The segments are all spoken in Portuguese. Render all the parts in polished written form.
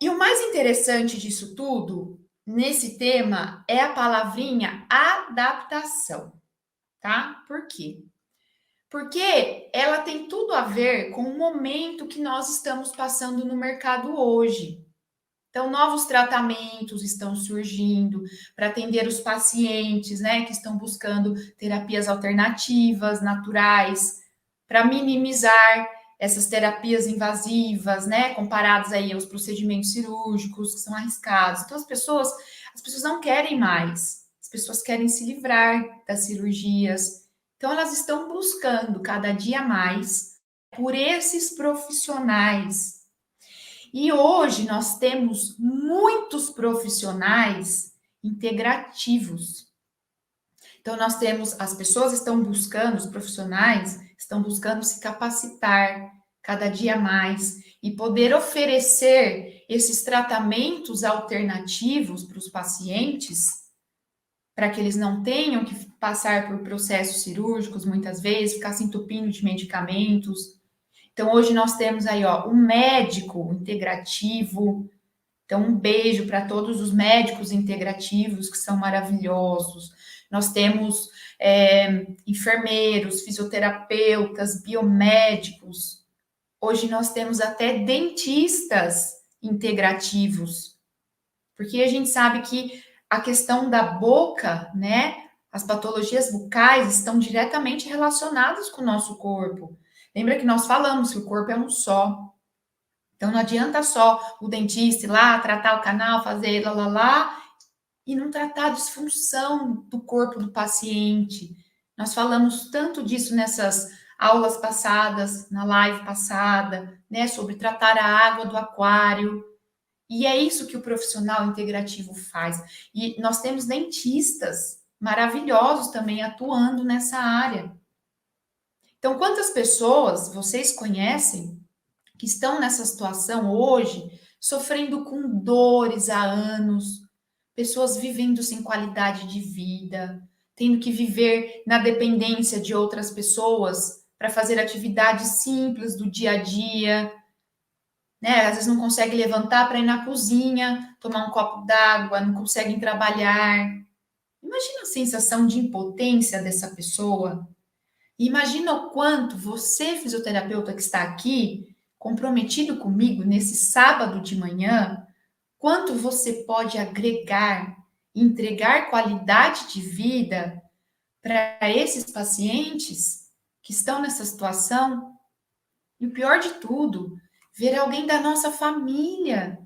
E o mais interessante disso tudo, nesse tema, é a palavrinha adaptação, tá? Por quê? Porque ela tem tudo a ver com o momento que nós estamos passando no mercado hoje. Então, novos tratamentos estão surgindo para atender os pacientes, né, que estão buscando terapias alternativas, naturais, para minimizar essas terapias invasivas, né, comparadas aí aos procedimentos cirúrgicos que são arriscados. Então, as pessoas não querem mais. As pessoas querem se livrar das cirurgias. Então, elas estão buscando cada dia mais por esses profissionais e hoje nós temos muitos profissionais integrativos. Então, nós temos, as pessoas estão buscando, os profissionais estão buscando se capacitar cada dia mais e poder oferecer esses tratamentos alternativos para os pacientes, para que eles não tenham que passar por processos cirúrgicos muitas vezes, ficar se entupindo de medicamentos. Então, hoje nós temos aí, ó, um médico integrativo. Então, um beijo para todos os médicos integrativos que são maravilhosos. Nós temos enfermeiros, fisioterapeutas, biomédicos. Hoje nós temos até dentistas integrativos, porque a gente sabe que a questão da boca, né? As patologias bucais estão diretamente relacionadas com o nosso corpo. Lembra que nós falamos que o corpo é um só. Então, não adianta só o dentista ir lá, tratar o canal, fazer lá, e não tratar a disfunção do corpo do paciente. Nós falamos tanto disso nessas aulas passadas, na live passada, né, sobre tratar a água do aquário. E é isso que o profissional integrativo faz. E nós temos dentistas maravilhosos também atuando nessa área. Então, quantas pessoas vocês conhecem que estão nessa situação hoje, sofrendo com dores há anos, pessoas vivendo sem qualidade de vida, tendo que viver na dependência de outras pessoas para fazer atividades simples do dia a dia, né? Às vezes não consegue levantar para ir na cozinha, tomar um copo d'água, não conseguem trabalhar. Imagina a sensação de impotência dessa pessoa. E imagina o quanto você, fisioterapeuta que está aqui, comprometido comigo nesse sábado de manhã, quanto você pode agregar, entregar qualidade de vida para esses pacientes que estão nessa situação. E o pior de tudo, ver alguém da nossa família,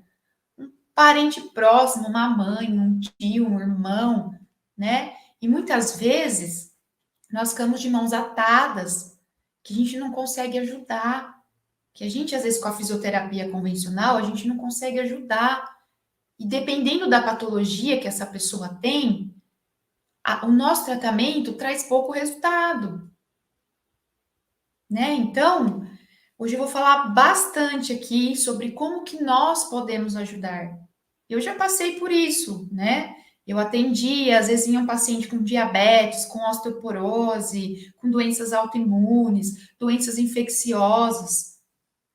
um parente próximo, uma mãe, um tio, um irmão, né? E muitas vezes nós ficamos de mãos atadas, que a gente não consegue ajudar, que a gente, às vezes, com a fisioterapia convencional, a gente não consegue ajudar. E dependendo da patologia que essa pessoa tem, o nosso tratamento traz pouco resultado, né? Então, hoje eu vou falar bastante aqui sobre como que nós podemos ajudar. Eu já passei por isso, né? Eu atendia, às vezes vinha um paciente com diabetes, com osteoporose, com doenças autoimunes, doenças infecciosas.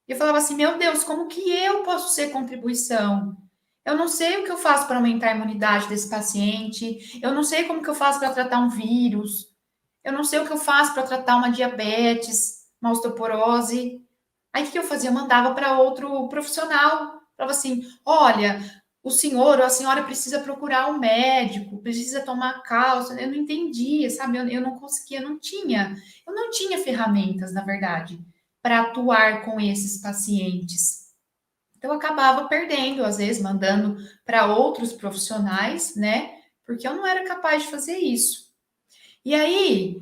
E eu falava assim, meu Deus, como que eu posso ser contribuição? Eu não sei o que eu faço para aumentar a imunidade desse paciente, eu não sei como que eu faço para tratar um vírus, eu não sei o que eu faço para tratar uma diabetes, uma osteoporose. Aí o que eu fazia? Eu mandava para outro profissional. Falava assim: olha, o senhor ou a senhora precisa procurar um médico, precisa tomar cálcio. Eu não entendia, sabe? Eu não conseguia, eu não tinha ferramentas, na verdade, para atuar com esses pacientes. Então, eu acabava perdendo, às vezes, mandando para outros profissionais, né? Porque eu não era capaz de fazer isso. E aí,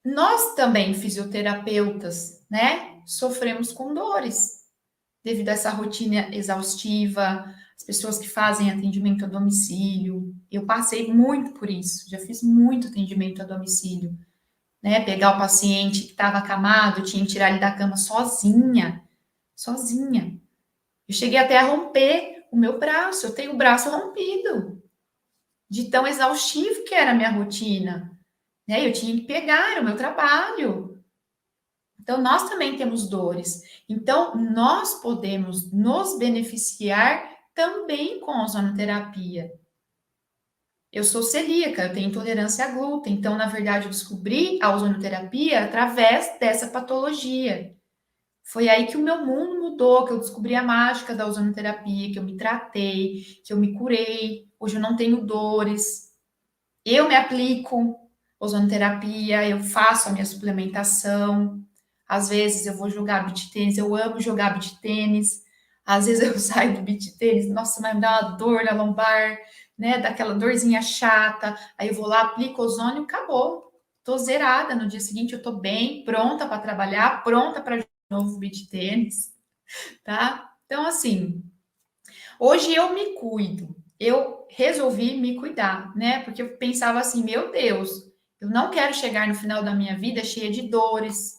nós também, fisioterapeutas, né? Sofremos com dores devido a essa rotina exaustiva, as pessoas que fazem atendimento a domicílio. Eu passei muito por isso, já fiz muito atendimento a domicílio, né? Pegar o paciente que estava acamado, tinha que tirar ele da cama sozinha, sozinha. Eu cheguei até a romper o meu braço, eu tenho o braço rompido, de tão exaustivo que era a minha rotina, né? Eu tinha que pegar, era o meu trabalho. Então, nós também temos dores. Então, nós podemos nos beneficiar também com a ozonoterapia. Eu sou celíaca, eu tenho intolerância a glúten. Então, na verdade, eu descobri a ozonoterapia através dessa patologia. Foi aí que o meu mundo mudou, que eu descobri a mágica da ozonoterapia, que eu me tratei, que eu me curei. Hoje eu não tenho dores. Eu me aplico ozonoterapia, eu faço a minha suplementação. Às vezes eu vou jogar beach tênis, eu amo jogar beach tênis. Às vezes eu saio do beach tênis, nossa, mas me dá uma dor na lombar, né? Daquela dorzinha chata. Aí eu vou lá, aplico ozônio, acabou. Tô zerada. No dia seguinte eu tô bem, pronta para trabalhar, pronta para jogar de novo beach tênis, tá? Então, assim, hoje eu me cuido. Eu resolvi me cuidar, né? Porque eu pensava assim, meu Deus, eu não quero chegar no final da minha vida cheia de dores,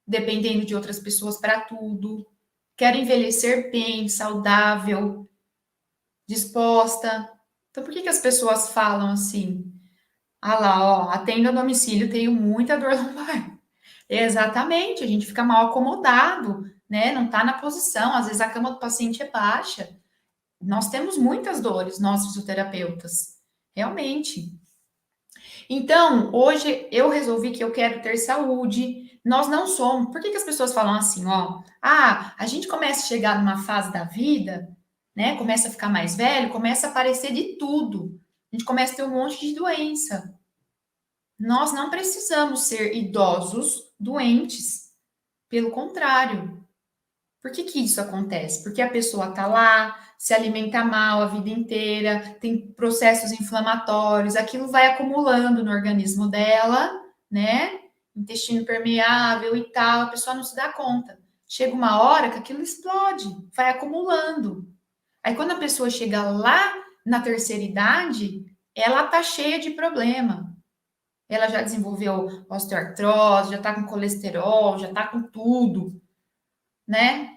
dependendo de outras pessoas para tudo. Quero envelhecer bem, saudável, disposta. Então, por que as pessoas falam assim? Ah lá, ó, atendo a domicílio, tenho muita dor lombar. Exatamente, a gente fica mal acomodado, né? Não tá na posição, às vezes a cama do paciente é baixa. Nós temos muitas dores, nós fisioterapeutas, realmente. Então, hoje eu resolvi que eu quero ter saúde. Nós não somos. Por que as pessoas falam assim, ó? Ah, a gente começa a chegar numa fase da vida, né? Começa a ficar mais velho, começa a aparecer de tudo. A gente começa a ter um monte de doença. Nós não precisamos ser idosos doentes. Pelo contrário, por que que isso acontece? Porque a pessoa está lá, se alimenta mal a vida inteira, tem processos inflamatórios, aquilo vai acumulando no organismo dela, né? Intestino permeável e tal, a pessoa não se dá conta. Chega uma hora que aquilo explode, vai acumulando. Aí quando a pessoa chega lá na terceira idade, ela tá cheia de problema. Ela já desenvolveu osteoartrose, já tá com colesterol, já tá com tudo, né?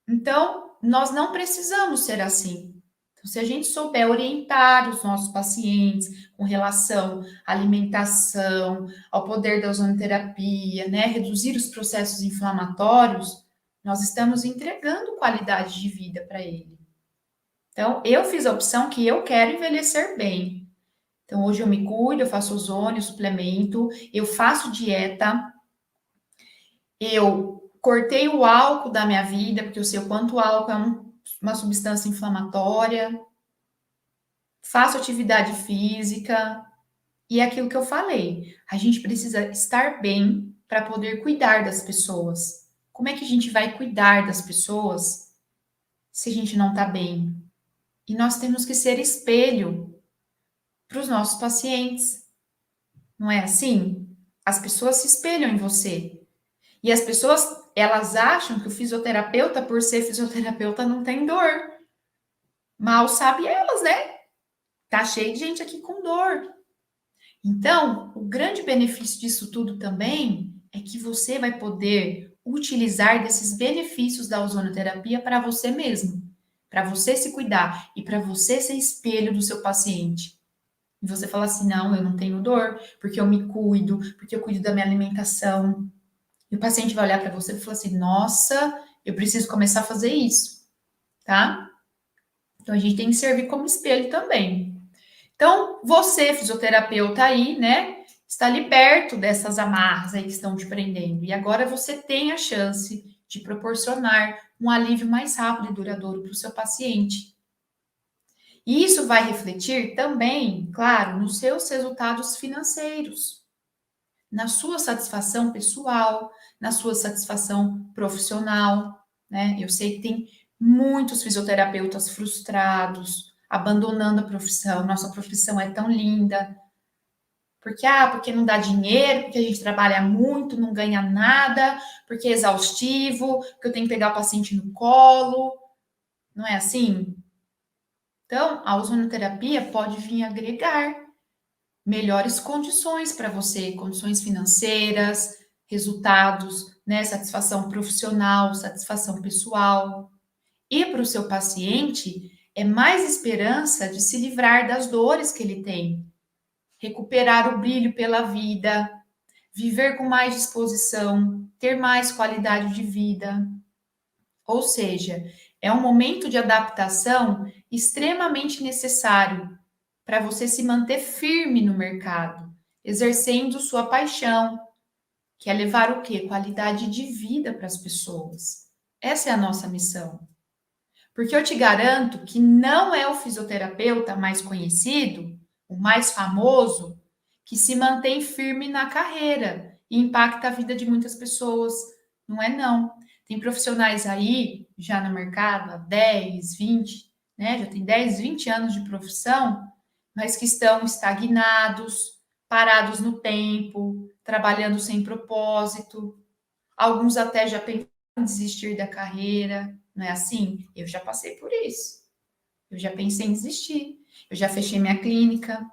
Então, nós não precisamos ser assim. Então, se a gente souber orientar os nossos pacientes com relação à alimentação, ao poder da ozonoterapia, né, reduzir os processos inflamatórios, nós estamos entregando qualidade de vida para ele. Então, eu fiz a opção que eu quero envelhecer bem. Então, hoje eu me cuido, eu faço ozônio, suplemento, eu faço dieta, eu cortei o álcool da minha vida, porque eu sei o quanto o álcool é uma substância inflamatória. Faço atividade física. E é aquilo que eu falei. A gente precisa estar bem para poder cuidar das pessoas. Como é que a gente vai cuidar das pessoas se a gente não está bem? E nós temos que ser espelho para os nossos pacientes. Não é assim? As pessoas se espelham em você. E as pessoas, elas acham que o fisioterapeuta, por ser fisioterapeuta, não tem dor. Mal sabe elas, né? Tá cheio de gente aqui com dor. Então, o grande benefício disso tudo também é que você vai poder utilizar desses benefícios da ozonoterapia para você mesmo, para você se cuidar e para você ser espelho do seu paciente. E você fala assim: não, eu não tenho dor, porque eu me cuido, porque eu cuido da minha alimentação. E o paciente vai olhar para você e falar assim: nossa, eu preciso começar a fazer isso, tá? Então a gente tem que servir como espelho também. Então, você, fisioterapeuta aí, né, está liberto dessas amarras aí que estão te prendendo. E agora você tem a chance de proporcionar um alívio mais rápido e duradouro para o seu paciente. E isso vai refletir também, claro, nos seus resultados financeiros, na sua satisfação pessoal, na sua satisfação profissional, né? Eu sei que tem muitos fisioterapeutas frustrados, abandonando a profissão. Nossa profissão é tão linda. Porque não dá dinheiro, porque a gente trabalha muito, não ganha nada, porque é exaustivo, porque eu tenho que pegar o paciente no colo. Não é assim? Então, a ozonoterapia pode vir agregar melhores condições para você, condições financeiras, resultados, né, satisfação profissional, satisfação pessoal. E para o seu paciente, é mais esperança de se livrar das dores que ele tem, recuperar o brilho pela vida, viver com mais disposição, ter mais qualidade de vida. Ou seja, é um momento de adaptação extremamente necessário para você se manter firme no mercado, exercendo sua paixão, que é levar o quê? Qualidade de vida para as pessoas. Essa é a nossa missão. Porque eu te garanto que não é o fisioterapeuta mais conhecido, o mais famoso, que se mantém firme na carreira e impacta a vida de muitas pessoas. Não é não. Tem profissionais aí, já no mercado, há 10, 20, né? Já tem 10, 20 anos de profissão, mas que estão estagnados, parados no tempo, trabalhando sem propósito. Alguns até já pensaram em desistir da carreira, não é assim? Eu já passei por isso. Eu já pensei em desistir. Eu já fechei minha clínica,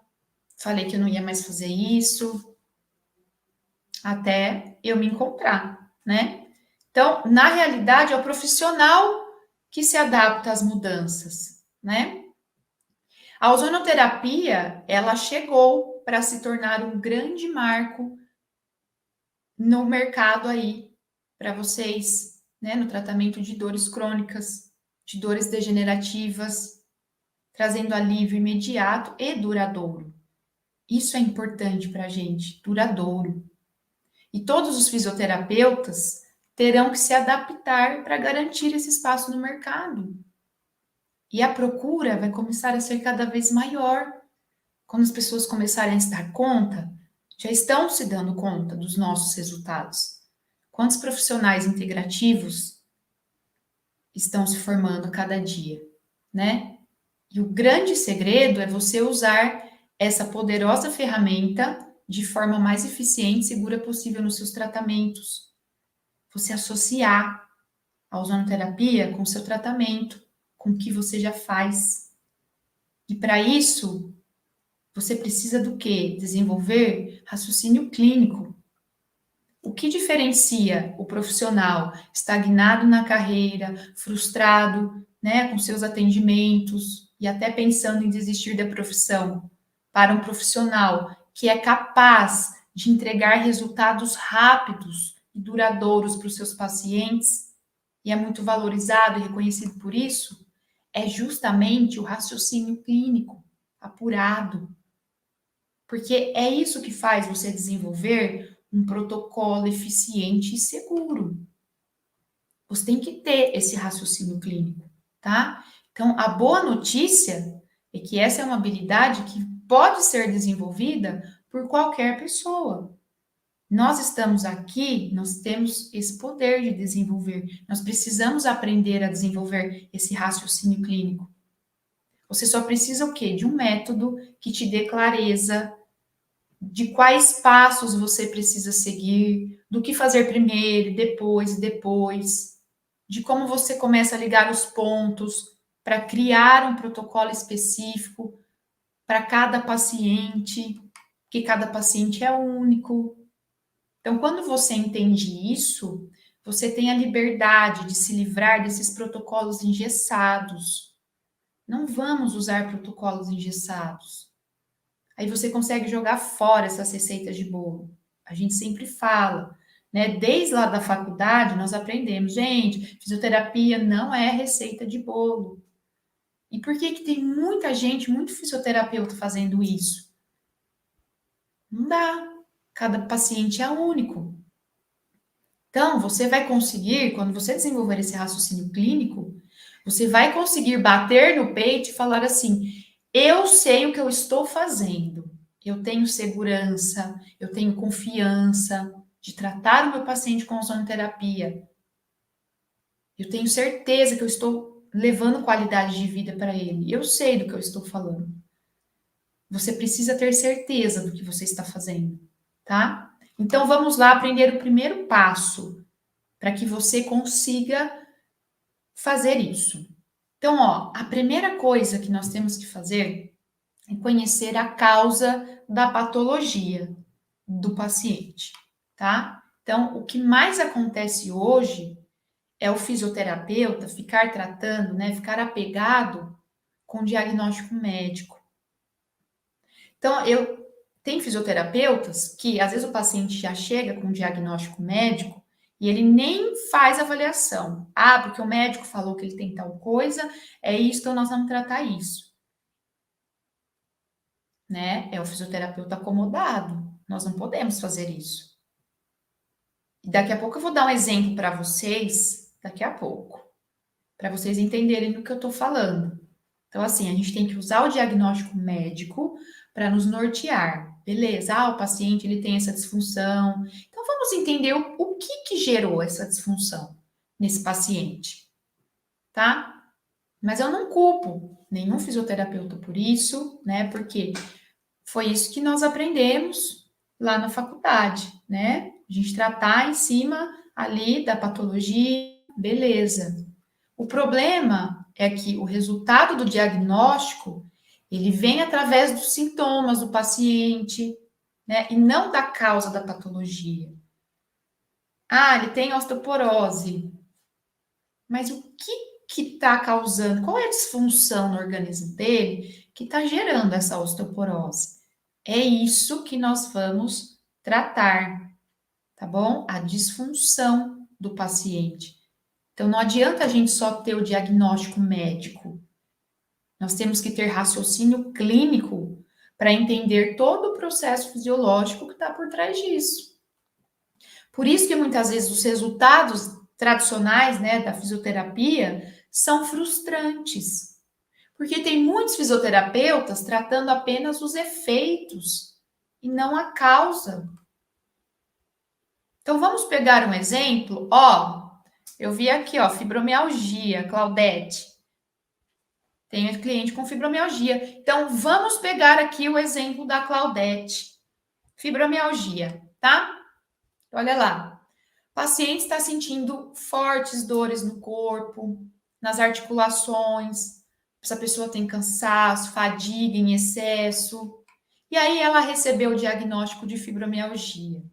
falei que eu não ia mais fazer isso, até eu me encontrar, né? Então, na realidade, é o profissional que se adapta às mudanças, né? A ozonoterapia, ela chegou para se tornar um grande marco no mercado aí para vocês, né, no tratamento de dores crônicas, de dores degenerativas, trazendo alívio imediato e duradouro. Isso é importante para a gente, duradouro. E todos os fisioterapeutas terão que se adaptar para garantir esse espaço no mercado. E a procura vai começar a ser cada vez maior. Quando as pessoas começarem a se dar conta, já estão se dando conta dos nossos resultados. Quantos profissionais integrativos estão se formando cada dia, né? E o grande segredo é você usar essa poderosa ferramenta de forma mais eficiente e segura possível nos seus tratamentos. Você associar a ozonoterapia com o seu tratamento, com o que você já faz. E para isso, você precisa do quê? Desenvolver raciocínio clínico. O que diferencia o profissional estagnado na carreira, frustrado, né, com seus atendimentos e até pensando em desistir da profissão, para um profissional que é capaz de entregar resultados rápidos e duradouros para os seus pacientes e é muito valorizado e reconhecido por isso, é justamente o raciocínio clínico apurado. Porque é isso que faz você desenvolver um protocolo eficiente e seguro. Você tem que ter esse raciocínio clínico, tá? Então, a boa notícia é que essa é uma habilidade que pode ser desenvolvida por qualquer pessoa. Nós estamos aqui, nós temos esse poder de desenvolver. Nós precisamos aprender a desenvolver esse raciocínio clínico. Você só precisa o quê? De um método que te dê clareza de quais passos você precisa seguir, do que fazer primeiro, depois, de como você começa a ligar os pontos para criar um protocolo específico para cada paciente, que cada paciente é único. Então, quando você entende isso, você tem a liberdade de se livrar desses protocolos engessados. Não vamos usar protocolos engessados. Aí você consegue jogar fora essas receitas de bolo. A gente sempre fala, né? Desde lá da faculdade, nós aprendemos, gente, fisioterapia não é receita de bolo. E por que que tem muita gente, muito fisioterapeuta fazendo isso? Não dá. Cada paciente é único. Então, você vai conseguir, quando você desenvolver esse raciocínio clínico, você vai conseguir bater no peito e falar assim: eu sei o que eu estou fazendo. Eu tenho segurança, eu tenho confiança de tratar o meu paciente com ozonoterapia. Eu tenho certeza que eu estou levando qualidade de vida para ele. Eu sei do que eu estou falando. Você precisa ter certeza do que você está fazendo, tá? Então vamos lá aprender o primeiro passo para que você consiga fazer isso. Então, ó, a primeira coisa que nós temos que fazer é conhecer a causa da patologia do paciente, tá? Então, o que mais acontece hoje é o fisioterapeuta ficar tratando, né, ficar apegado com o diagnóstico médico. Então, eu Tem fisioterapeutas que, às vezes, o paciente já chega com um diagnóstico médico e ele nem faz avaliação. Ah, porque o médico falou que ele tem tal coisa, é isso, então nós vamos tratar isso. Né? É o fisioterapeuta acomodado. Nós não podemos fazer isso. E daqui a pouco eu vou dar um exemplo para vocês, daqui a pouco, para vocês entenderem do que eu estou falando. Então, assim, a gente tem que usar o diagnóstico médico para nos nortear. Beleza, o paciente ele tem essa disfunção. Então, vamos entender o que gerou essa disfunção nesse paciente, tá? Mas eu não culpo nenhum fisioterapeuta por isso, né? Porque foi isso que nós aprendemos lá na faculdade, né? A gente tratar em cima ali da patologia, beleza. O problema é que o resultado do diagnóstico, ele vem através dos sintomas do paciente, né? E não da causa da patologia. Ah, ele tem osteoporose. Mas o que está causando? Qual é a disfunção no organismo dele que está gerando essa osteoporose? É isso que nós vamos tratar, tá bom? A disfunção do paciente. Então, não adianta a gente só ter o diagnóstico médico. Nós temos que ter raciocínio clínico para entender todo o processo fisiológico que está por trás disso. Por isso que muitas vezes os resultados tradicionais, né, da fisioterapia são frustrantes. Porque tem muitos fisioterapeutas tratando apenas os efeitos e não a causa. Então vamos pegar um exemplo, eu vi aqui, fibromialgia, Claudete. Tenho cliente com fibromialgia. Então vamos pegar aqui o exemplo da Claudete. Fibromialgia, tá? Olha lá. O paciente está sentindo fortes dores no corpo, nas articulações. Essa pessoa tem cansaço, fadiga em excesso. E aí ela recebeu o diagnóstico de fibromialgia.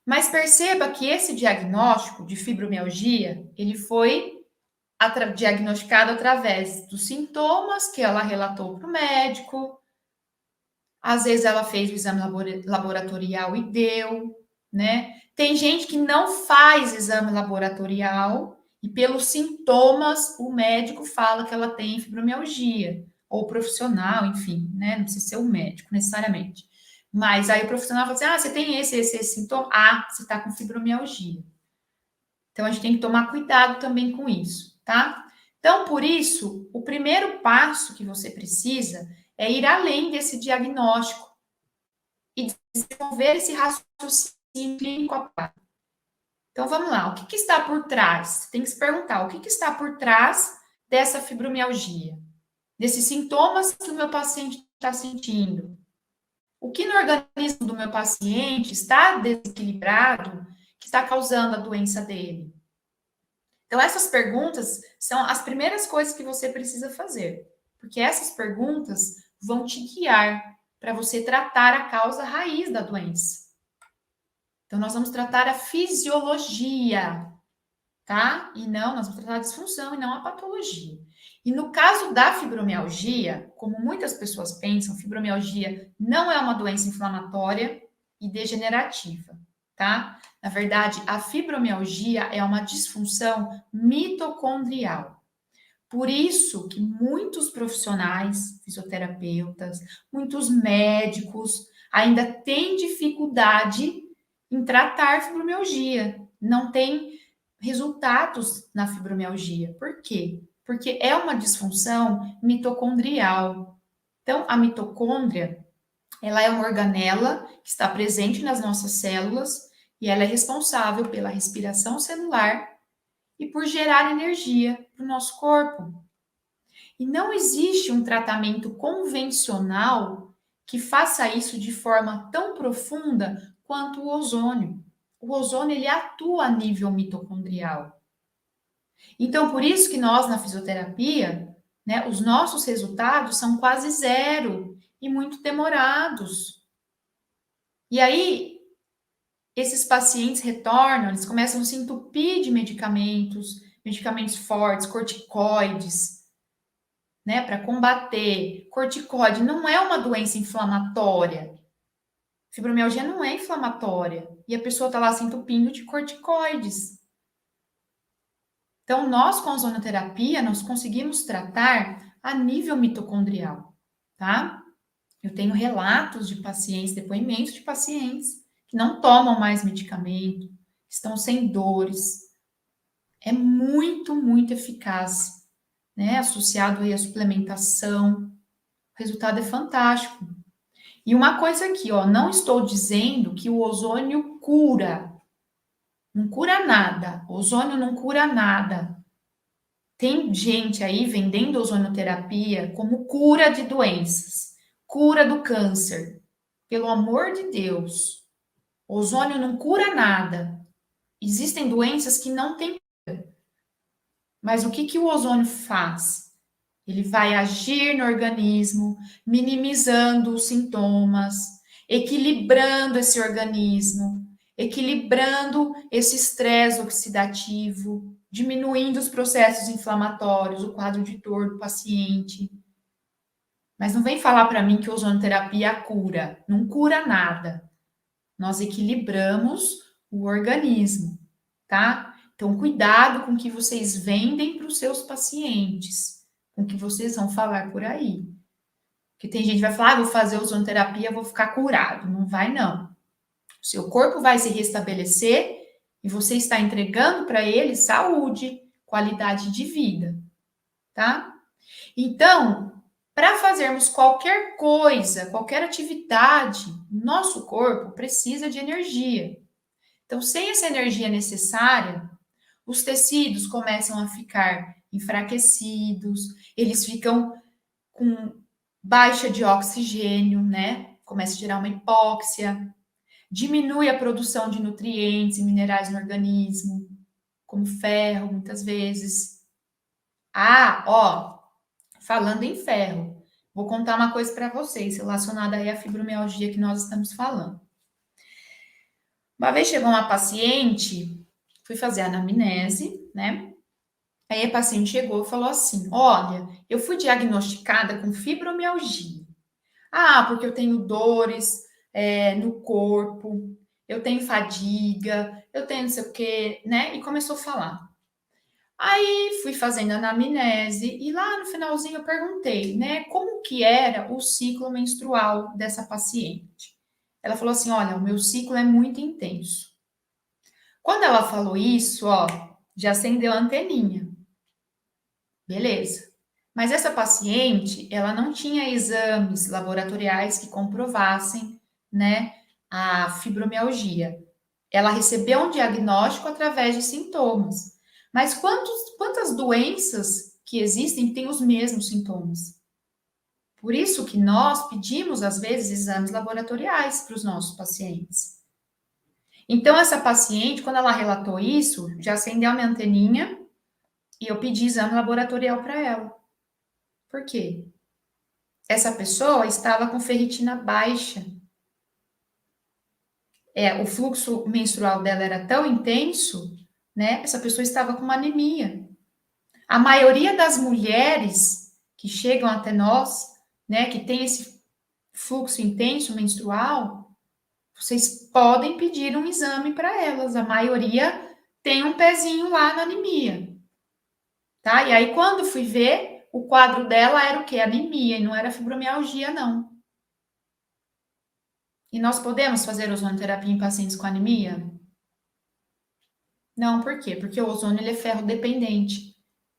Mas perceba que esse diagnóstico de fibromialgia, ele foi diagnosticado através dos sintomas que ela relatou para o médico. Às vezes ela fez o exame laboratorial e deu, né? Tem gente que não faz exame laboratorial e pelos sintomas o médico fala que ela tem fibromialgia, ou o profissional, enfim, né? Não precisa ser o médico necessariamente. Mas aí o profissional fala assim: você tem esse sintoma? Você está com fibromialgia. Então a gente tem que tomar cuidado também com isso, tá? Então, por isso, o primeiro passo que você precisa é ir além desse diagnóstico e desenvolver esse raciocínio clínico. Então, vamos lá. O que está por trás? Você tem que se perguntar: o que está por trás dessa fibromialgia? Desses sintomas que o meu paciente está sentindo? O que no organismo do meu paciente está desequilibrado que está causando a doença dele? Então, essas perguntas são as primeiras coisas que você precisa fazer, porque essas perguntas vão te guiar para você tratar a causa raiz da doença. Então, nós vamos tratar a fisiologia, tá? E não, nós vamos tratar a disfunção e não a patologia. E no caso da fibromialgia, como muitas pessoas pensam, fibromialgia não é uma doença inflamatória e degenerativa, tá? Na verdade, a fibromialgia é uma disfunção mitocondrial. Por isso que muitos profissionais, fisioterapeutas, muitos médicos ainda têm dificuldade em tratar fibromialgia. Não tem resultados na fibromialgia. Por quê? Porque é uma disfunção mitocondrial. Então, a mitocôndria, ela é uma organela que está presente nas nossas células e ela é responsável pela respiração celular e por gerar energia para o nosso corpo. E não existe um tratamento convencional que faça isso de forma tão profunda quanto o ozônio. O ozônio ele atua a nível mitocondrial. Então, por isso que nós na fisioterapia, né, os nossos resultados são quase zero e muito demorados. E aí, esses pacientes retornam, eles começam a se entupir de medicamentos, medicamentos fortes, corticoides, né, para combater. Corticoide não é uma doença inflamatória. Fibromialgia não é inflamatória. E a pessoa está lá se entupindo de corticoides. Então, nós com a ozonoterapia, nós conseguimos tratar a nível mitocondrial, tá? Eu tenho relatos de pacientes, depoimentos de pacientes que não tomam mais medicamento, estão sem dores. É muito, muito eficaz, né? Associado aí à suplementação. O resultado é fantástico. E uma coisa aqui, ó, não estou dizendo que o ozônio cura. Não cura nada. O ozônio não cura nada. Tem gente aí vendendo ozonoterapia como cura de doenças, cura do câncer. Pelo amor de Deus, o ozônio não cura nada. Existem doenças que não têm cura. Mas o que que o ozônio faz? Ele vai agir no organismo, minimizando os sintomas, equilibrando esse organismo, equilibrando esse estresse oxidativo, diminuindo os processos inflamatórios, o quadro de dor do paciente. Mas não vem falar para mim que a ozonoterapia cura. Não cura nada. Nós equilibramos o organismo, tá? Então, cuidado com o que vocês vendem para os seus pacientes, com o que vocês vão falar por aí. Porque tem gente que vai falar, vou fazer ozonoterapia, vou ficar curado. Não vai, não. O seu corpo vai se restabelecer e você está entregando para ele saúde, qualidade de vida, tá? Então, para fazermos qualquer coisa, qualquer atividade, nosso corpo precisa de energia. Então, sem essa energia necessária, os tecidos começam a ficar enfraquecidos, eles ficam com baixa de oxigênio, né? Começa a gerar uma hipóxia, diminui a produção de nutrientes e minerais no organismo, como ferro, muitas vezes. Ah, ó, falando em ferro, vou contar uma coisa para vocês relacionada aí à fibromialgia que nós estamos falando. Uma vez chegou uma paciente, fui fazer a anamnese, né? Aí a paciente chegou e falou assim: olha, eu fui diagnosticada com fibromialgia. Ah, porque eu tenho dores no corpo, eu tenho fadiga, eu tenho não sei o quê, né? E começou a falar. Aí fui fazendo anamnese e lá no finalzinho eu perguntei, né, como que era o ciclo menstrual dessa paciente. Ela falou assim: olha, o meu ciclo é muito intenso. Quando ela falou isso, ó, já acendeu a anteninha. Beleza. Mas essa paciente, ela não tinha exames laboratoriais que comprovassem, né, a fibromialgia. Ela recebeu um diagnóstico através de sintomas. Mas quantas doenças que existem têm os mesmos sintomas? Por isso que nós pedimos, às vezes, exames laboratoriais para os nossos pacientes. Então, essa paciente, quando ela relatou isso, já acendeu a minha anteninha e eu pedi exame laboratorial para ela. Por quê? Essa pessoa estava com ferritina baixa. O fluxo menstrual dela era tão intenso, né? Essa pessoa estava com uma anemia. A maioria das mulheres que chegam até nós, né, que tem esse fluxo intenso menstrual, vocês podem pedir um exame para elas. A maioria tem um pezinho lá na anemia, tá? E aí, quando fui ver, o quadro dela era o quê? Anemia, e não era fibromialgia, não. E nós podemos fazer ozonoterapia em pacientes com anemia? Não, por quê? Porque o ozônio ele é ferro dependente.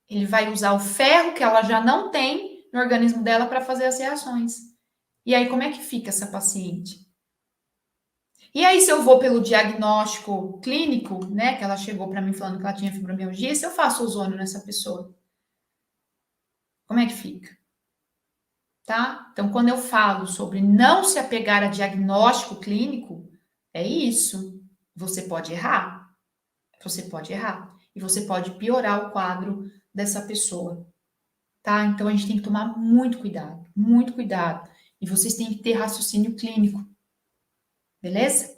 Ele vai usar o ferro que ela já não tem no organismo dela para fazer as reações. E aí, como é que fica essa paciente? E aí, se eu vou pelo diagnóstico clínico, né, que ela chegou para mim falando que ela tinha fibromialgia, se eu faço ozônio nessa pessoa, como é que fica? Tá? Então, quando eu falo sobre não se apegar a diagnóstico clínico, é isso. Você pode errar. Você pode errar. E você pode piorar o quadro dessa pessoa. Tá? Então, a gente tem que tomar muito cuidado. Muito cuidado. E vocês têm que ter raciocínio clínico. Beleza?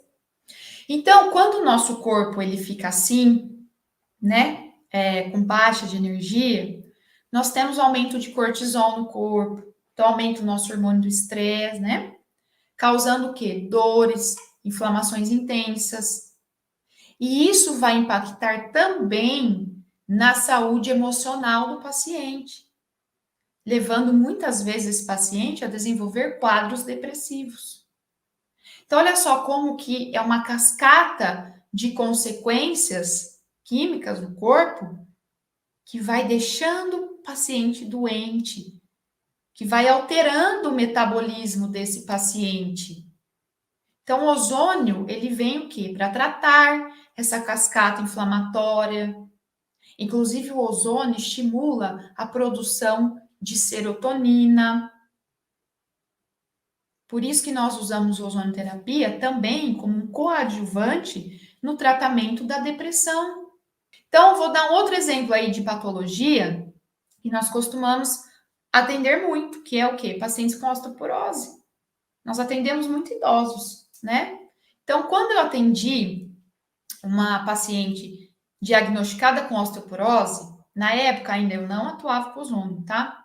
Então, quando o nosso corpo ele fica assim, né? Com baixa de energia, Nós temos aumento de cortisol no corpo, então aumenta o nosso hormônio do estresse, né? Causando o quê? Dores, inflamações intensas. E isso vai impactar também na saúde emocional do paciente, levando muitas vezes esse paciente a desenvolver quadros depressivos. Então, olha só como que é uma cascata de consequências químicas no corpo que vai deixando o paciente doente, que vai alterando o metabolismo desse paciente. Então, o ozônio, ele vem o quê? Para tratar essa cascata inflamatória. Inclusive, o ozônio estimula a produção de serotonina. Por isso que nós usamos ozonioterapia também como um coadjuvante no tratamento da depressão. Então, vou dar um outro exemplo aí de patologia que nós costumamos atender muito, que é o quê? Pacientes com osteoporose. Nós atendemos muito idosos, né? Então, quando eu atendi uma paciente diagnosticada com osteoporose, na época ainda eu não atuava com ozônio, tá?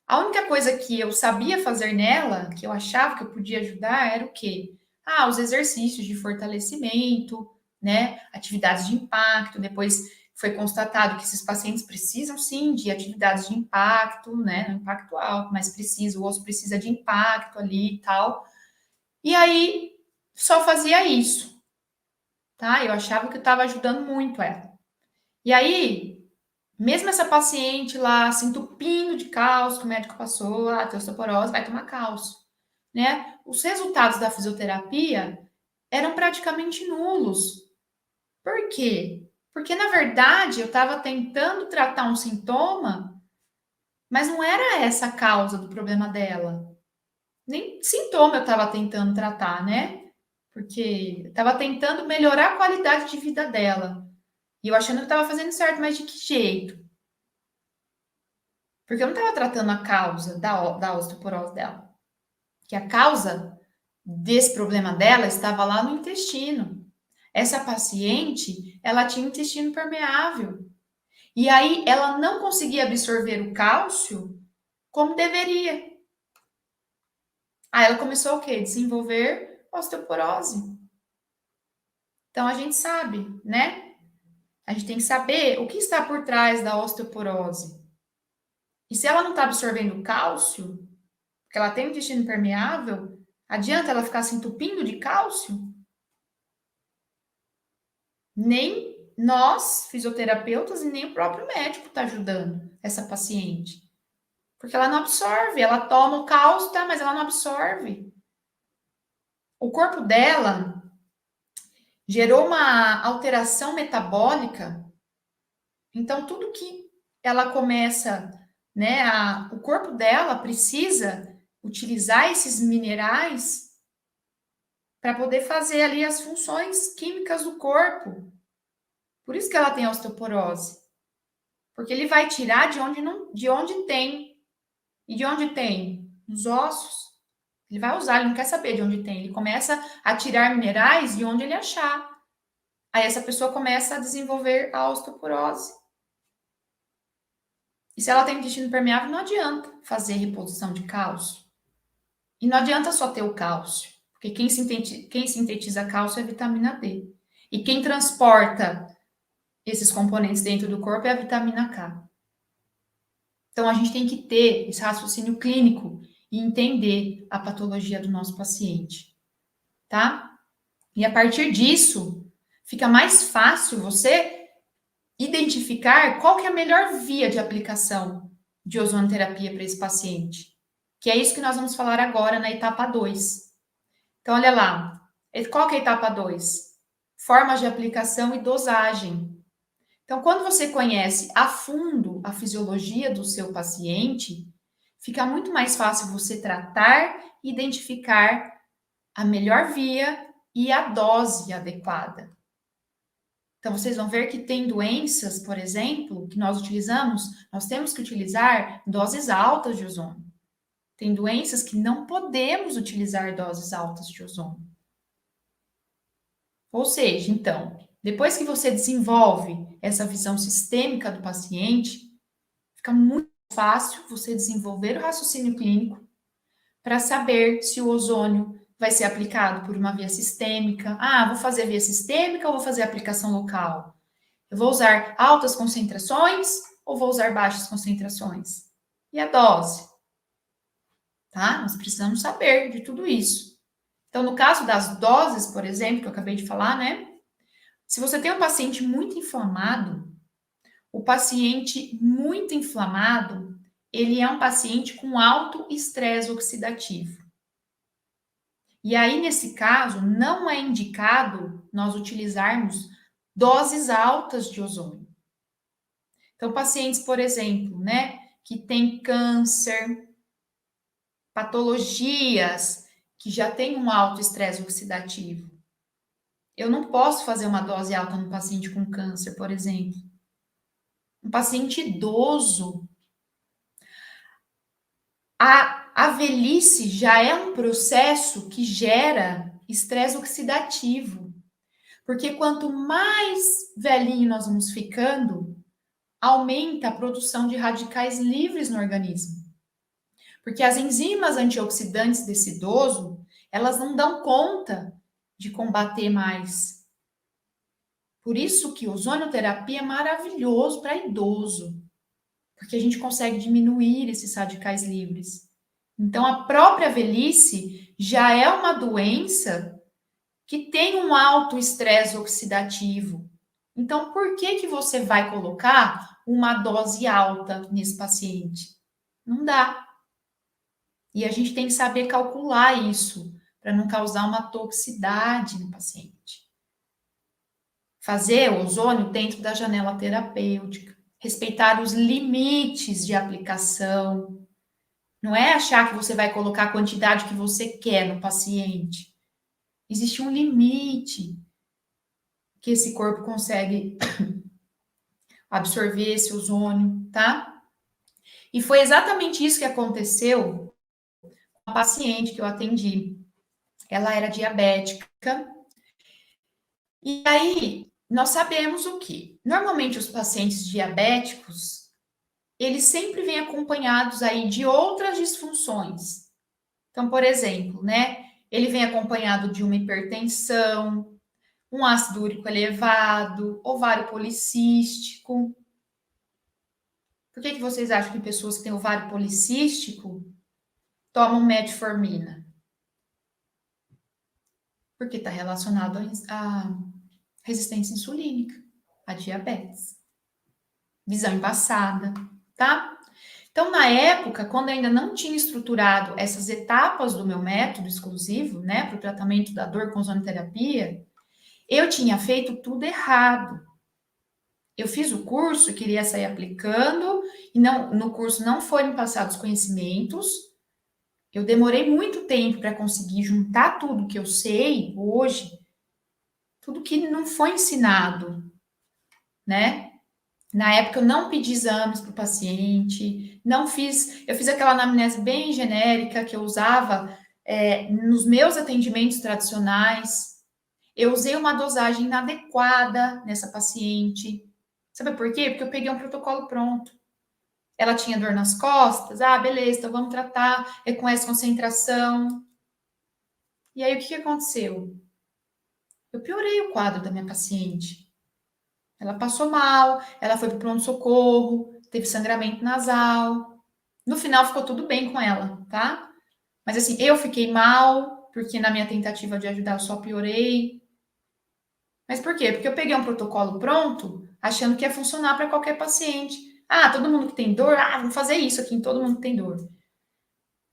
A única coisa que eu sabia fazer nela, que eu achava que eu podia ajudar, era o quê? Ah, os exercícios de fortalecimento, né? Atividades de impacto. Depois foi constatado que esses pacientes precisam sim de atividades de impacto, né? No impacto alto, mas precisa, o osso precisa de impacto ali e tal. E aí só fazia isso, tá? Eu achava que eu estava ajudando muito ela. E aí, mesmo essa paciente lá se entupindo de cálcio, que o médico passou, a osteoporose, vai tomar cálcio, né? Os resultados da fisioterapia eram praticamente nulos. Por quê? Porque, na verdade, eu estava tentando tratar um sintoma, mas não era essa a causa do problema dela. Nem sintoma eu estava tentando tratar, né? Porque eu estava tentando melhorar a qualidade de vida dela. E eu achando que estava fazendo certo, mas de que jeito? Porque eu não estava tratando a causa da osteoporose dela. Que a causa desse problema dela estava lá no intestino. Essa paciente, ela tinha intestino permeável. E aí ela não conseguia absorver o cálcio como deveria. Aí ela começou o quê? Desenvolver osteoporose. Então a gente sabe, né? A gente tem que saber o que está por trás da osteoporose. E se ela não está absorvendo cálcio, porque ela tem um intestino permeável, adianta ela ficar se entupindo de cálcio? Nem nós, fisioterapeutas, e nem o próprio médico está ajudando essa paciente. Porque ela não absorve, ela toma o cálcio, tá, mas ela não absorve. O corpo dela gerou uma alteração metabólica, então tudo que ela começa, né, o corpo dela precisa utilizar esses minerais para poder fazer ali as funções químicas do corpo. Por isso que ela tem osteoporose. Porque ele vai tirar de onde não, de onde tem. E de onde tem? Nos ossos. Ele vai usar, ele não quer saber de onde tem. Ele começa a tirar minerais de onde ele achar. Aí essa pessoa começa a desenvolver a osteoporose. E se ela tem intestino permeável, não adianta fazer reposição de cálcio. E não adianta só ter o cálcio. Porque quem sintetiza cálcio é a vitamina D. E quem transporta esses componentes dentro do corpo é a vitamina K. Então, a gente tem que ter esse raciocínio clínico e entender a patologia do nosso paciente, tá? E a partir disso, fica mais fácil você identificar qual que é a melhor via de aplicação de ozonoterapia para esse paciente. Que é isso que nós vamos falar agora na etapa 2. Então, olha lá. Qual que é a etapa 2? Formas de aplicação e dosagem. Então, quando você conhece a fundo a fisiologia do seu paciente, fica muito mais fácil você tratar e identificar a melhor via e a dose adequada. Então, vocês vão ver que tem doenças, por exemplo, que nós utilizamos, nós temos que utilizar doses altas de ozônio. Tem doenças que não podemos utilizar doses altas de ozônio. Ou seja, então, depois que você desenvolve essa visão sistêmica do paciente, fica muito fácil você desenvolver o raciocínio clínico para saber se o ozônio vai ser aplicado por uma via sistêmica. Ah, vou fazer via sistêmica ou vou fazer aplicação local? Eu vou usar altas concentrações ou vou usar baixas concentrações? E a dose? Tá? Nós precisamos saber de tudo isso. Então, no caso das doses, por exemplo, que eu acabei de falar, né? Se você tem um paciente muito inflamado, o paciente muito inflamado, ele é um paciente com alto estresse oxidativo. E aí, nesse caso, não é indicado nós utilizarmos doses altas de ozônio. Então, pacientes, por exemplo, né, que têm câncer, patologias que já têm um alto estresse oxidativo. Eu não posso fazer uma dose alta no paciente com câncer, por exemplo. Um paciente idoso. A velhice já é um processo que gera estresse oxidativo. Porque quanto mais velhinho nós vamos ficando, aumenta a produção de radicais livres no organismo. Porque as enzimas antioxidantes desse idoso, elas não dão conta de combater mais. Por isso que ozonioterapia é maravilhoso para idoso, porque a gente consegue diminuir esses radicais livres. Então, a própria velhice já é uma doença que tem um alto estresse oxidativo. Então, por que que você vai colocar uma dose alta nesse paciente? Não dá. E a gente tem que saber calcular isso para não causar uma toxicidade no paciente. Fazer o ozônio dentro da janela terapêutica, respeitar os limites de aplicação. Não é achar que você vai colocar a quantidade que você quer no paciente. Existe um limite que esse corpo consegue absorver esse ozônio, tá? E foi exatamente isso que aconteceu com a paciente que eu atendi. Ela era diabética. E aí, nós sabemos o que? Normalmente os pacientes diabéticos, eles sempre vêm acompanhados aí de outras disfunções. Então, por exemplo, né? Ele vem acompanhado de uma hipertensão, um ácido úrico elevado, ovário policístico. Por que vocês acham que pessoas que têm ovário policístico tomam metformina? Porque está relacionado à resistência insulínica, à diabetes. Visão embaçada, tá? Então, na época, quando eu ainda não tinha estruturado essas etapas do meu método exclusivo, né, para o tratamento da dor com ozonioterapia, eu tinha feito tudo errado. Eu fiz o curso, queria sair aplicando, e não, no curso não foram passados conhecimentos. Eu demorei muito tempo para conseguir juntar tudo que eu sei hoje, tudo que não foi ensinado, né? Na época eu não pedi exames para o paciente, não fiz, eu fiz aquela anamnese bem genérica que eu usava nos meus atendimentos tradicionais. Eu usei uma dosagem inadequada nessa paciente. Sabe por quê? Porque eu peguei um protocolo pronto. Ela tinha dor nas costas, beleza, então vamos tratar, é com essa concentração. E aí o que aconteceu? Eu piorei o quadro da minha paciente. Ela passou mal, ela foi para o pronto-socorro, teve sangramento nasal. No final ficou tudo bem com ela, tá? Mas assim, eu fiquei mal, porque na minha tentativa de ajudar eu só piorei. Mas por quê? Porque eu peguei um protocolo pronto, achando que ia funcionar para qualquer paciente. Todo mundo que tem dor, vamos fazer isso aqui em todo mundo que tem dor.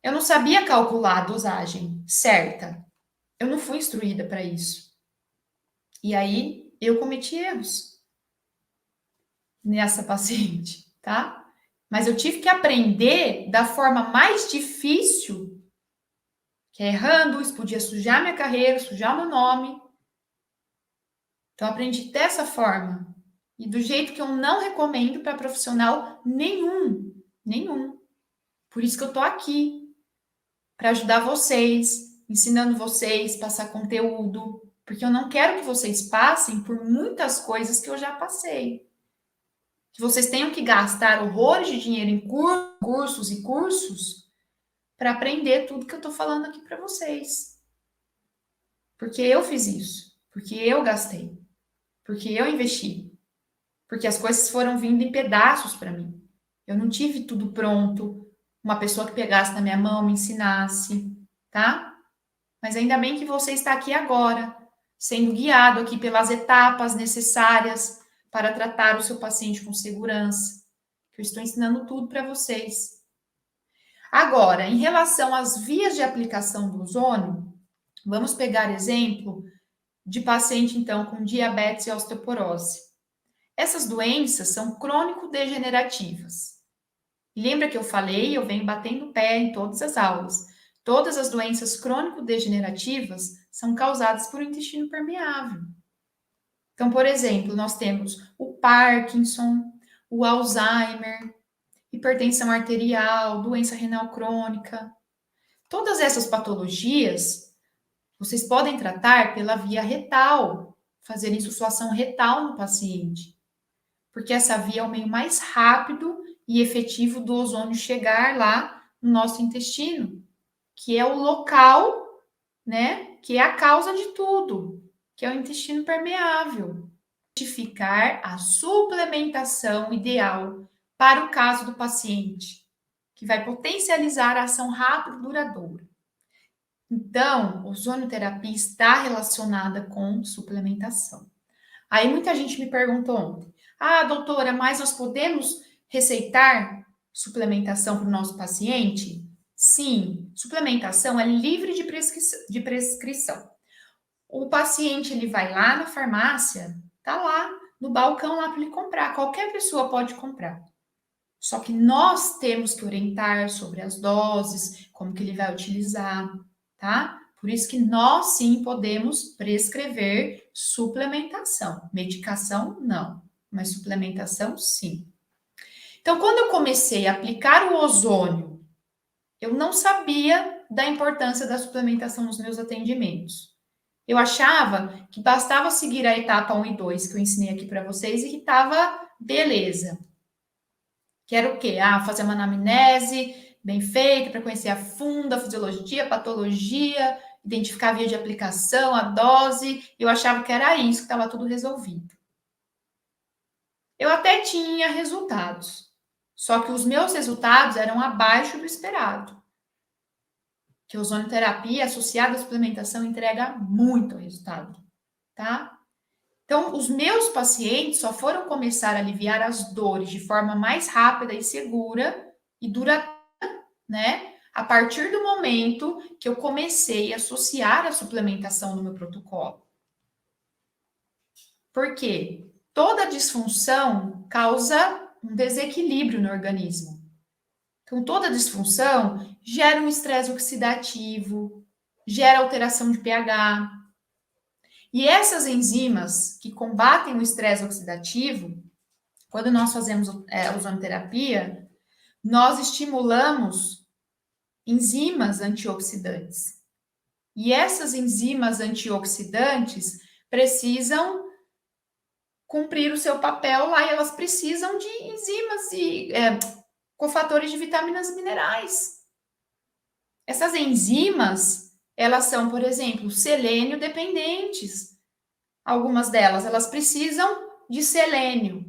Eu não sabia calcular a dosagem certa. Eu não fui instruída para isso. E aí eu cometi erros nessa paciente, tá? Mas eu tive que aprender da forma mais difícil, que é errando, isso podia sujar minha carreira, sujar meu nome. Então, eu aprendi dessa forma. E do jeito que eu não recomendo para profissional nenhum. Nenhum. Por isso que eu tô aqui. Para ajudar vocês, ensinando vocês, passar conteúdo. Porque eu não quero que vocês passem por muitas coisas que eu já passei. que vocês tenham que gastar horrores de dinheiro em cursos e cursos para aprender tudo que eu estou falando aqui para vocês. Porque eu fiz isso, porque eu gastei, porque eu investi, porque as coisas foram vindo em pedaços para mim. Eu não tive tudo pronto, uma pessoa que pegasse na minha mão, me ensinasse, tá? Mas ainda bem que você está aqui agora, sendo guiado aqui pelas etapas necessárias para tratar o seu paciente com segurança. Eu estou ensinando tudo para vocês. Agora, em relação às vias de aplicação do ozônio, vamos pegar exemplo de paciente, então, com diabetes e osteoporose. Essas doenças são crônico-degenerativas. Lembra que eu falei, eu venho batendo o pé em todas as aulas. Todas as doenças crônico-degenerativas são causadas por um intestino permeável. Então, por exemplo, nós temos o Parkinson, o Alzheimer, hipertensão arterial, doença renal crônica. Todas essas patologias vocês podem tratar pela via retal, fazer insufflação retal no paciente, porque essa via é o meio mais rápido e efetivo do ozônio chegar lá no nosso intestino, que é o local, né, que é a causa de tudo, que é o intestino permeável. Identificar a suplementação ideal para o caso do paciente, que vai potencializar a ação rápida e duradoura. Então, ozonioterapia está relacionada com suplementação. Aí muita gente me perguntou ontem: ah, doutora, mas nós podemos receitar suplementação para o nosso paciente? Sim, suplementação é livre de prescrição. O paciente ele vai lá na farmácia, tá lá no balcão lá para ele comprar. Qualquer pessoa pode comprar. Só que nós temos que orientar sobre as doses, como que ele vai utilizar, tá? Por isso que nós sim podemos prescrever suplementação. Medicação, não, mas suplementação, sim. Então, quando eu comecei a aplicar o ozônio, eu não sabia da importância da suplementação nos meus atendimentos. Eu achava que bastava seguir a etapa 1 e 2 que eu ensinei aqui para vocês e que estava beleza. Que era o quê? Ah, fazer uma anamnese bem feita para conhecer a fundo a fisiologia, a patologia, identificar a via de aplicação, a dose. Eu achava que era isso, que estava tudo resolvido. Eu até tinha resultados, só que os meus resultados eram abaixo do esperado. Que a ozonioterapia associada à suplementação entrega muito resultado, tá? Então, os meus pacientes só foram começar a aliviar as dores de forma mais rápida e segura e duradoura, né? A partir do momento que eu comecei a associar a suplementação no meu protocolo. Por quê? Toda disfunção causa um desequilíbrio no organismo. Então, toda disfunção gera um estresse oxidativo, gera alteração de pH. E essas enzimas que combatem o estresse oxidativo, quando nós fazemos ozonioterapia, nós estimulamos enzimas antioxidantes. E essas enzimas antioxidantes precisam cumprir o seu papel lá e elas precisam de enzimas e cofatores de vitaminas e minerais. Essas enzimas, elas são, por exemplo, selênio dependentes. Algumas delas, elas precisam de selênio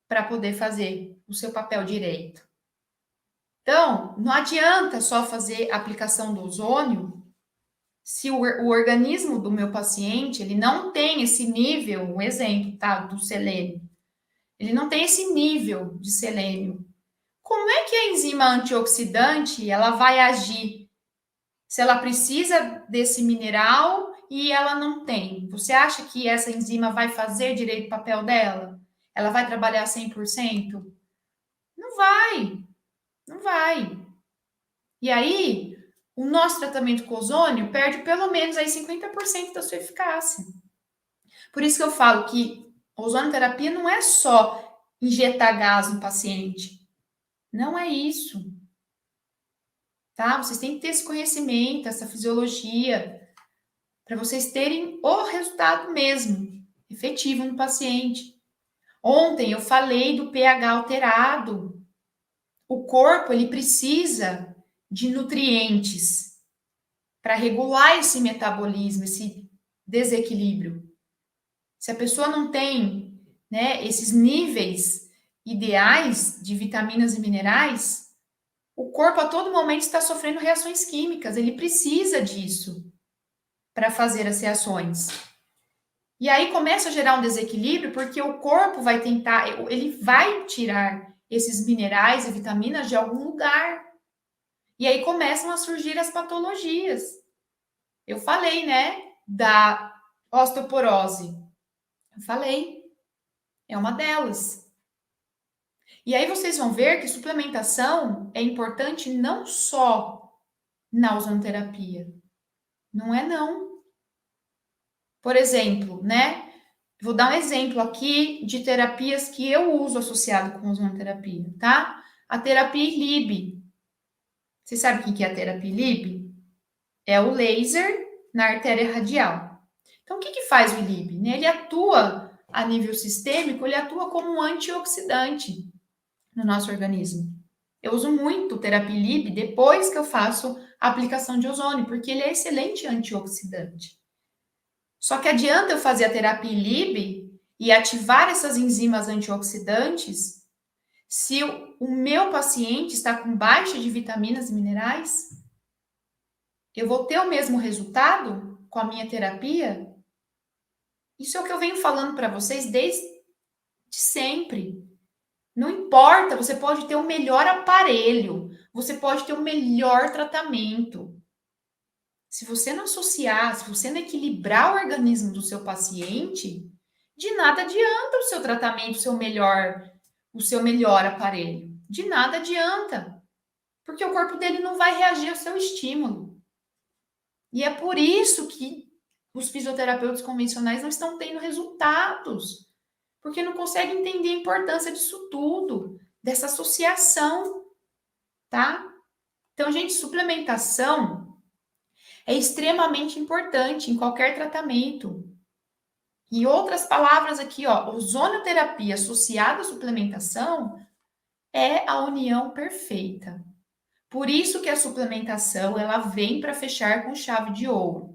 para poder fazer o seu papel direito. Então, não adianta só fazer a aplicação do ozônio se o organismo do meu paciente, ele não tem esse nível, um exemplo, tá, do selênio. Ele não tem esse nível de selênio. Como é que a enzima antioxidante, ela vai agir se ela precisa desse mineral e ela não tem? Você acha que essa enzima vai fazer direito o papel dela? Ela vai trabalhar 100%? Não vai. Não vai. E aí, o nosso tratamento com ozônio perde pelo menos aí 50% da sua eficácia. Por isso que eu falo que ozonioterapia não é só injetar gás no paciente. Não é isso. Tá? Vocês têm que ter esse conhecimento, essa fisiologia, para vocês terem o resultado mesmo, efetivo no paciente. Ontem eu falei do pH alterado. O corpo, ele precisa de nutrientes para regular esse metabolismo, esse desequilíbrio. Se a pessoa não tem, né, esses níveis ideais de vitaminas e minerais, o corpo a todo momento está sofrendo reações químicas, ele precisa disso para fazer as reações. E aí começa a gerar um desequilíbrio, porque o corpo vai tentar, ele vai tirar esses minerais e vitaminas de algum lugar. E aí começam a surgir as patologias. Eu falei, né, da osteoporose. Eu falei, é uma delas. E aí vocês vão ver que suplementação é importante não só na ozonoterapia. Não é não. Por exemplo, né? Vou dar um exemplo aqui de terapias que eu uso associado com ozonoterapia, tá? A terapia ILIB. Você sabe o que é a terapia ILIB? É o laser na artéria radial. Então, o que faz o ILIB? Né? Ele atua a nível sistêmico, ele atua como um antioxidante no nosso organismo. Eu uso muito terapia ILIB depois que eu faço a aplicação de ozônio, porque ele é excelente antioxidante. Só que adianta eu fazer a terapia ILIB e ativar essas enzimas antioxidantes se o meu paciente está com baixa de vitaminas e minerais? Eu vou ter o mesmo resultado com a minha terapia? Isso é o que eu venho falando para vocês desde sempre. Não importa, você pode ter o melhor aparelho, você pode ter o melhor tratamento. Se você não associar, se você não equilibrar o organismo do seu paciente, de nada adianta o seu tratamento, o seu melhor aparelho. De nada adianta, porque o corpo dele não vai reagir ao seu estímulo. E é por isso que os fisioterapeutas convencionais não estão tendo resultados, porque não conseguem entender a importância disso tudo, dessa associação, tá? Então, gente, suplementação é extremamente importante em qualquer tratamento. Em outras palavras aqui, ó, ozonoterapia associada à suplementação é a união perfeita. Por isso que a suplementação ela vem para fechar com chave de ouro.